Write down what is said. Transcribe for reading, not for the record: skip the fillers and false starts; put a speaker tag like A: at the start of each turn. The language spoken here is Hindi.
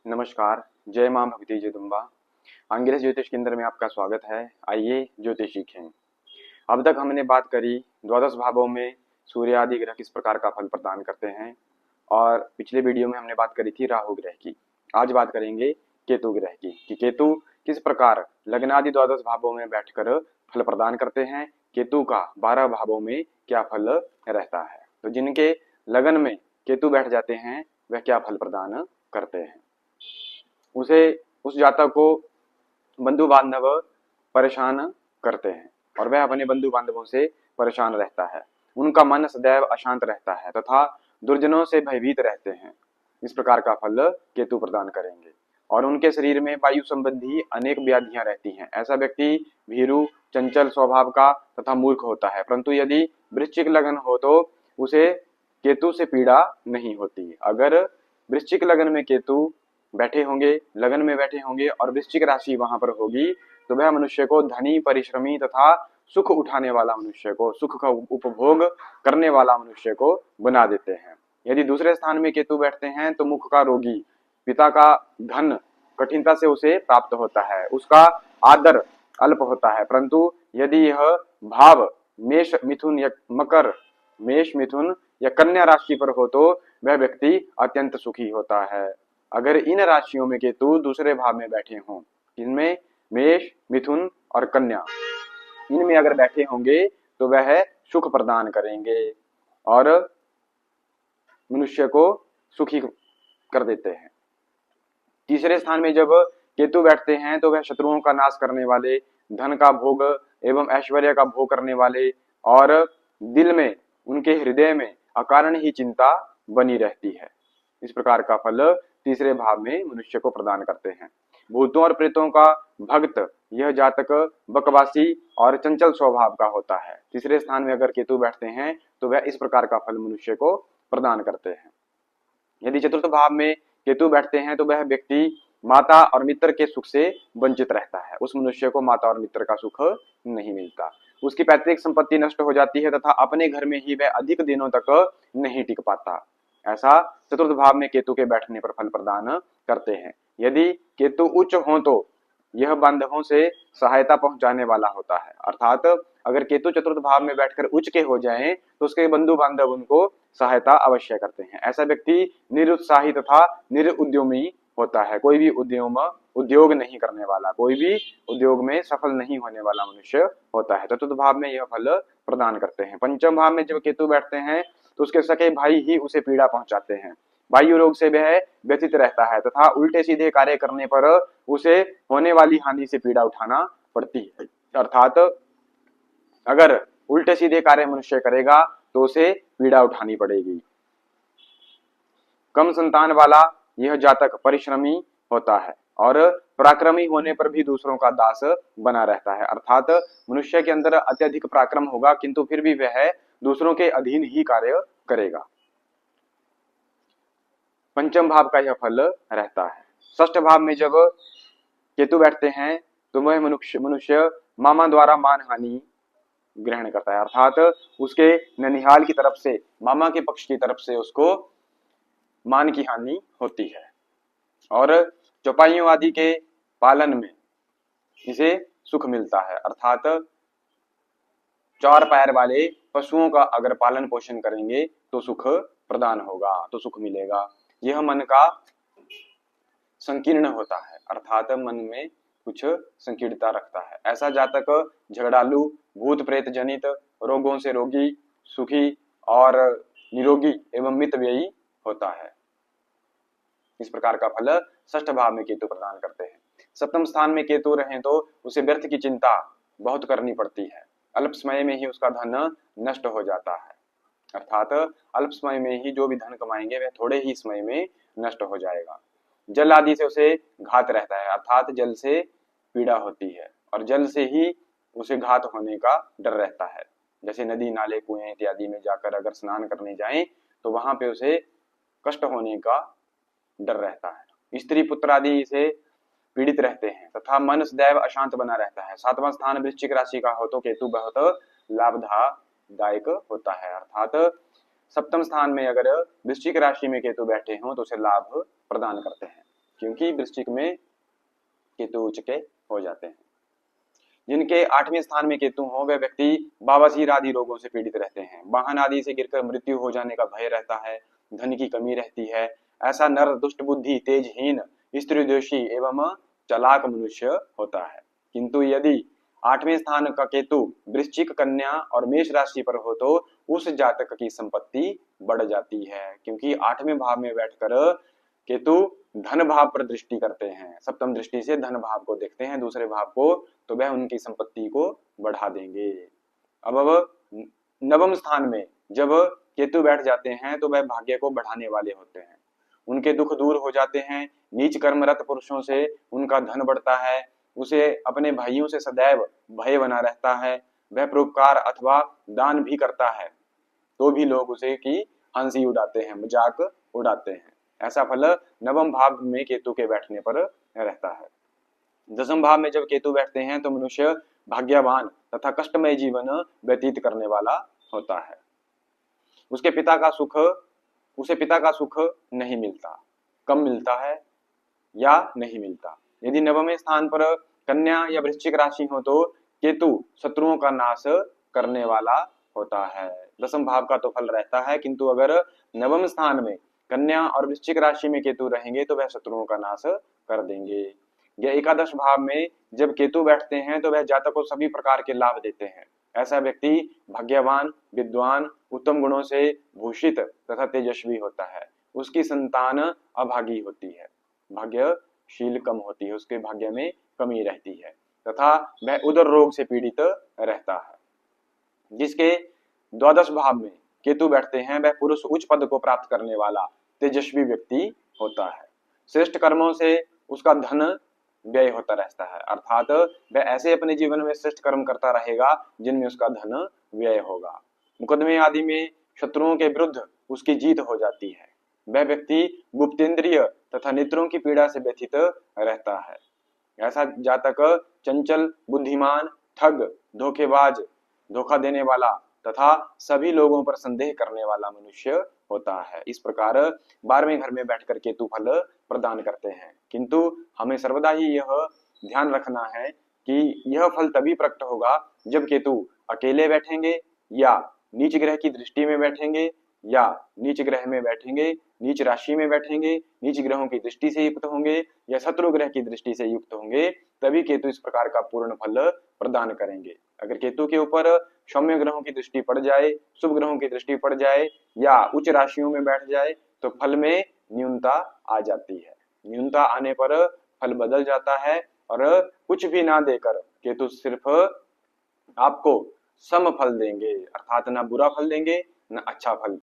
A: नमस्कार। जय मां भगवती जगदम्बा। अंग्रेज ज्योतिष केंद्र में आपका स्वागत है। आइए ज्योतिष सीखें। अब तक हमने बात करी द्वादश भावों में सूर्य आदि ग्रह किस प्रकार का फल प्रदान करते हैं और पिछले वीडियो में हमने बात करी थी राहु ग्रह की। आज बात करेंगे केतु ग्रह की कि केतु किस प्रकार लग्न आदि द्वादश भावों में बैठकर फल प्रदान करते हैं। केतु का 12 भावों में क्या फल रहता है। तो जिनके लगन में केतु बैठ जाते हैं वह क्या फल प्रदान करते हैं। उस जातक को बंधु बांधव परेशान करते हैं और वह अपने बंधु बांधवों से परेशान रहता है। उनका मन सदैव अशांत रहता है तथा दुर्जनों से भयभीत रहते हैं। इस प्रकार का फल केतु प्रदान करेंगे और उनके शरीर में वायु संबंधी अनेक व्याधियां रहती हैं। ऐसा व्यक्ति भीरू, चंचल स्वभाव का तथा मूर्ख होता है, परंतु यदि वृश्चिक लगन हो तो उसे केतु से पीड़ा नहीं होती। अगर वृश्चिक लगन में केतु बैठे होंगे, लगन में बैठे होंगे और वृश्चिक राशि वहां पर होगी तो वह मनुष्य को धनी, परिश्रमी तथा सुख उठाने वाला मनुष्य को, सुख का उपभोग करने वाला मनुष्य को बना देते हैं। यदि दूसरे स्थान में केतु बैठते हैं तो मुख का रोगी, पिता का धन कठिनता से उसे प्राप्त होता है, उसका आदर अल्प होता है। परंतु यदि यह भाव मेष, मिथुन या मकर, मेष, मिथुन या कन्या राशि पर हो तो वह व्यक्ति अत्यंत सुखी होता है। अगर इन राशियों में केतु दूसरे भाव में बैठे हों, इनमें मेष, मिथुन और कन्या, इनमें अगर बैठे होंगे तो वह सुख प्रदान करेंगे और मनुष्य को सुखी कर देते हैं। तीसरे स्थान में जब केतु बैठते हैं तो वह शत्रुओं का नाश करने वाले, धन का भोग एवं ऐश्वर्य का भोग करने वाले और दिल में, उनके हृदय में अकारण ही चिंता बनी रहती है। इस प्रकार का फल तीसरे भाव में मनुष्य को प्रदान करते हैं। भूतों और प्रेतों का भक्त यह जातक बकवासी और चंचल स्वभाव का होता है। तीसरे स्थान में अगर केतु बैठते हैं तो वह इस प्रकार का फल मनुष्य को प्रदान करते हैं। यदि चतुर्थ भाव में केतु बैठते हैं तो वह व्यक्ति माता और मित्र के सुख से वंचित रहता है। उस मनुष्य को माता और मित्र का सुख नहीं मिलता, उसकी पैतृक संपत्ति नष्ट हो जाती है तथा अपने घर में ही वह अधिक दिनों तक नहीं टिक पाता। ऐसा चतुर्थ भाव में केतु के बैठने पर फल प्रदान करते हैं। यदि केतु उच्च हो तो यह बांधवों से सहायता पहुंचाने वाला होता है, अर्थात अगर केतु चतुर्थ भाव में बैठकर उच्च के हो जाएं तो उसके बंधु बांधव उनको सहायता अवश्य करते हैं। ऐसा व्यक्ति निरुत्साही तथा निरुद्यमी होता है। कोई भी उद्योग नहीं करने वाला, कोई भी उद्योग में सफल नहीं होने वाला मनुष्य होता है। चतुर्थ भाव में यह फल प्रदान करते हैं। पंचम भाव में जब केतु बैठते हैं तो उसके सके भाई ही उसे पीड़ा पहुंचाते हैं। वायु रोग से वह व्यथित रहता है तथा उल्टे सीधे कार्य करने पर उसे होने वाली हानि से पीड़ा उठाना पड़ती है। अर्थात अगर उल्टे सीधे कार्य मनुष्य करेगा तो उसे पीड़ा उठानी पड़ेगी। कम संतान वाला यह जातक परिश्रमी होता है और पराक्रमी होने पर भी दूसरों का दास बना रहता है। अर्थात मनुष्य के अंदर अत्यधिक पराक्रम होगा किंतु फिर भी वह दूसरों के अधीन ही कार्य करेगा। पंचम भाव का यह फल रहता है। षष्ठ भाव में जब केतु बैठते हैं तो वह मनुष्य मामा द्वारा मान हानि ग्रहण करता है, अर्थात उसके ननिहाल की तरफ से, मामा के पक्ष की तरफ से उसको मान की हानि होती है और चौपाइयों आदि के पालन में इसे सुख मिलता है। अर्थात चार पैर वाले पशुओं का अगर पालन पोषण करेंगे तो सुख प्रदान होगा, तो सुख मिलेगा। यह मन का संकीर्ण होता है, अर्थात मन में कुछ संकीर्णता रखता है। ऐसा जातक झगड़ालू, भूत प्रेत जनित रोगों से रोगी, सुखी और निरोगी एवं मितव्ययी होता है। इस प्रकार का फल षष्ठ भाव में केतु प्रदान करते हैं। सप्तम स्थान में केतु रहे तो उसे व्यर्थ की चिंता बहुत करनी पड़ती है। अल्प समय में ही उसका धन नष्ट हो जाता है, अर्थात अल्प समय में ही जो भी धन कमाएंगे वह थोड़े ही समय में नष्ट हो जाएगा। जल आदि से उसे घात रहता है, अर्थात जल से पीड़ा होती है और जल से ही उसे घात होने का डर रहता है। जैसे नदी, नाले, कुएं इत्यादि में जाकर अगर स्नान करने जाएं तो वहां पे उसे कष्ट होने का डर रहता है। स्त्री पुत्र आदि से पीड़ित रहते हैं तथा मन सदैव अशांत बना रहता है। सातवां स्थान वृश्चिक राशि का हो तो केतु बहुत लाभदायक होता है, अर्थात सप्तम स्थान में अगर वृश्चिक राशि में केतु बैठे हों तो उसे लाभ प्रदान करते हैं। क्योंकि वृश्चिक में केतु उच्च के हो जाते हैं। जिनके 8वें स्थान में केतु हो वह व्यक्ति बवासीर आदि रोगों से पीड़ित रहते हैं। वाहन आदि से गिरकर मृत्यु हो जाने का भय रहता है। धन की कमी रहती है। ऐसा नर दुष्ट बुद्धि, तेजहीन, स्त्रीद्वेषी एवं चालाक मनुष्य होता है। किंतु यदि 8वें स्थान का केतु वृश्चिक, कन्या और मेष राशि पर हो तो उस जातक की संपत्ति बढ़ जाती है, क्योंकि 8वें भाव में बैठकर केतु धन भाव पर दृष्टि करते हैं। सप्तम दृष्टि से धन भाव को देखते हैं, दूसरे भाव को, तो वह उनकी संपत्ति को बढ़ा देंगे। अब नवम स्थान में जब केतु बैठ जाते हैं तो वह भाग्य को बढ़ाने वाले होते हैं। उनके दुख दूर हो जाते हैं। नीच कर्मरत पुरुषों से उनका धन बढ़ता है। उसे अपने भाइयों से सदैव भय बना रहता है। वह परोपकार अथवा दान भी करता है तो भी लोग उसे की हंसी उड़ाते हैं, मजाक उड़ाते हैं। ऐसा फल नवम भाव में केतु के बैठने पर रहता है। 10वें भाव में जब केतु बैठते हैं तो मनुष्य भाग्यवान तथा कष्टमय जीवन व्यतीत करने वाला होता है। उसे पिता का सुख नहीं मिलता, कम मिलता है या नहीं मिलता। यदि नवमें स्थान पर कन्या या वृश्चिक राशि हो तो केतु शत्रुओं का नाश करने वाला होता है। 10वें भाव का तो फल रहता है, किंतु अगर नवम स्थान में कन्या और वृश्चिक राशि में केतु रहेंगे तो वह शत्रुओं का नाश कर देंगे। या 11 भाव में जब केतु बैठते हैं तो वह जातक को सभी प्रकार के लाभ देते हैं। ऐसा व्यक्ति भाग्यवान, विद्वान, उत्तम गुणों से भूषित तथा तेजस्वी होता है। उसकी संतान अभागी होती है, भाग्यशील कम होती है, उसके भाग्य में कमी रहती है तथा वह उदर रोग से पीड़ित रहता है। जिसके 12 भाव में केतु बैठते हैं वह पुरुष उच्च पद को प्राप्त करने वाला तेजस्वी व्यक्ति होता है। श्रेष्ठ कर्मों से उसका धन व्यय होता रहता है, अर्थात वह ऐसे अपने जीवन में श्रेष्ठ कर्म करता रहेगा जिनमें उसका धन व्यय होगा। मुकदमे आदि में शत्रुओं के विरुद्ध उसकी जीत हो जाती है। वह व्यक्ति गुप्तेंद्रिय तथा नेत्रों की पीड़ा से व्यथित रहता है। ऐसा जातक चंचल, बुद्धिमान, ठग, धोखेबाज, धोखा देने वाला तथा सभी लोगों पर संदेह करने वाला मनुष्य होता है। इस प्रकार 12वें घर में बैठकर केतु फल प्रदान करते हैं, किंतु हमें सर्वदा ही यह ध्यान रखना है कि यह फल तभी प्रकट होगा जब केतु अकेले बैठेंगे या नीच ग्रह की दृष्टि में बैठेंगे या नीच ग्रह में बैठेंगे, नीच राशि में बैठेंगे, नीच ग्रहों की दृष्टि से युक्त होंगे या शत्रु ग्रह की दृष्टि से युक्त होंगे, तभी केतु इस प्रकार का पूर्ण फल प्रदान करेंगे। अगर केतु के ऊपर सौम्य ग्रहों की दृष्टि पड़ जाए, शुभ ग्रहों की दृष्टि पड़ जाए या उच्च राशियों में बैठ जाए तो फल में न्यूनता आ जाती है। न्यूनता आने पर फल बदल जाता है और कुछ भी ना देकर केतु सिर्फ आपको सम फल देंगे, अर्थात ना बुरा फल देंगे ना अच्छा फल।